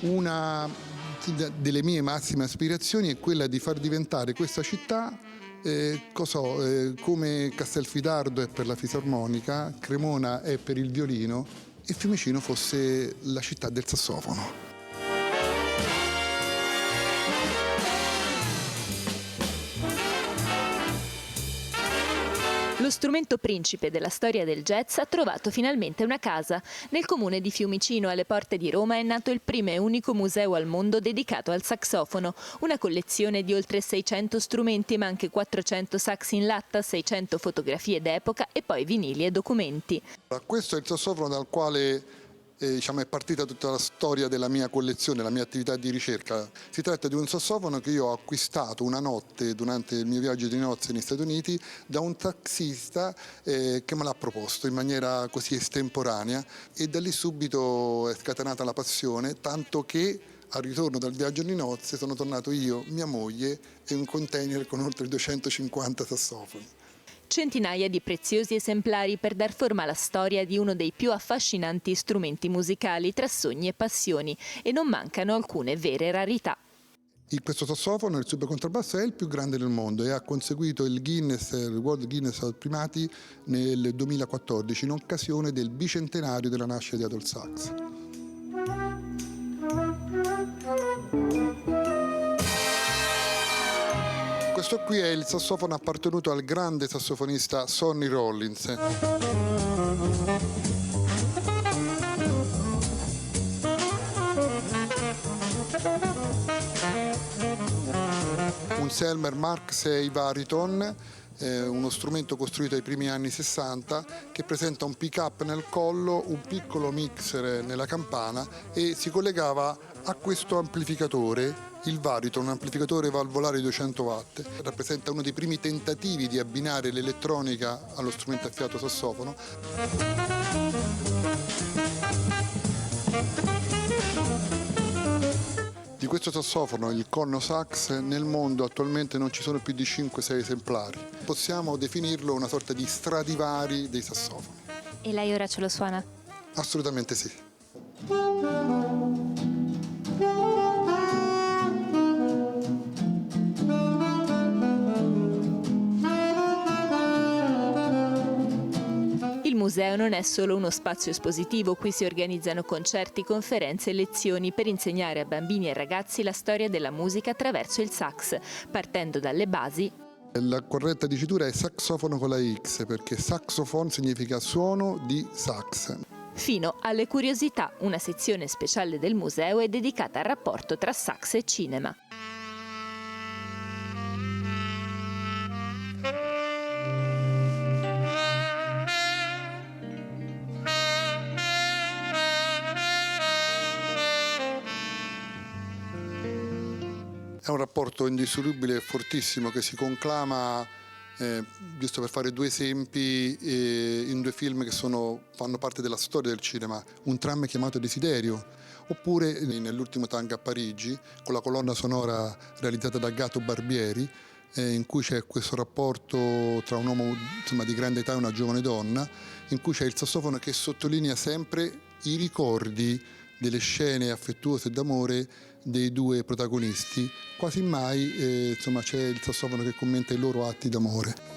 Una delle mie massime aspirazioni è quella di far diventare questa città come Castelfidardo è per la fisarmonica, Cremona è per il violino e Fiumicino fosse la città del sassofono. Lo strumento principe della storia del jazz ha trovato finalmente una casa. Nel comune di Fiumicino, alle porte di Roma, è nato il primo e unico museo al mondo dedicato al sassofono. Una collezione di oltre 600 strumenti, ma anche 400 sax in latta, 600 fotografie d'epoca e poi vinili e documenti. Questo è il sassofono dal quale è partita tutta la storia della mia collezione, la mia attività di ricerca. Si tratta di un sassofono che io ho acquistato una notte durante il mio viaggio di nozze negli Stati Uniti da un taxista che me l'ha proposto in maniera così estemporanea e da lì subito è scatenata la passione, tanto che al ritorno dal viaggio di nozze sono tornato io, mia moglie e un container con oltre 250 sassofoni. Centinaia di preziosi esemplari per dar forma alla storia di uno dei più affascinanti strumenti musicali tra sogni e passioni, e non mancano alcune vere rarità. Questo sassofono, il supercontrabasso, è il più grande del mondo e ha conseguito il World Guinness Primati nel 2014 in occasione del bicentenario della nascita di Adolphe Sax. Questo qui è il sassofono appartenuto al grande sassofonista Sonny Rollins. Un Selmer Mark VI Variton, uno strumento costruito ai primi anni 60 che presenta un pick-up nel collo, un piccolo mixer nella campana e si collegava a questo amplificatore, il Variton, un amplificatore valvolare di 200 watt. Rappresenta uno dei primi tentativi di abbinare l'elettronica allo strumento a fiato sassofono. Di questo sassofono, il Conno Sax, nel mondo attualmente non ci sono più di 5-6 esemplari. Possiamo definirlo una sorta di Stradivari dei sassofoni. E lei ora ce lo suona? Assolutamente sì. Il museo non è solo uno spazio espositivo, qui si organizzano concerti, conferenze e lezioni per insegnare a bambini e ragazzi la storia della musica attraverso il sax, partendo dalle basi. La corretta dicitura è saxofono con la X, perché saxophone significa suono di sax. Fino alle curiosità, una sezione speciale del museo è dedicata al rapporto tra sax e cinema. È un rapporto indissolubile e fortissimo che si conclama, giusto per fare due esempi, in due film che fanno parte della storia del cinema, Un tram chiamato Desiderio, oppure nell'ultimo tango a Parigi, con la colonna sonora realizzata da Gato Barbieri, in cui c'è questo rapporto tra un uomo di grande età e una giovane donna, in cui c'è il sassofono che sottolinea sempre i ricordi delle scene affettuose d'amore dei due protagonisti. Quasi mai c'è il sassofono che commenta i loro atti d'amore.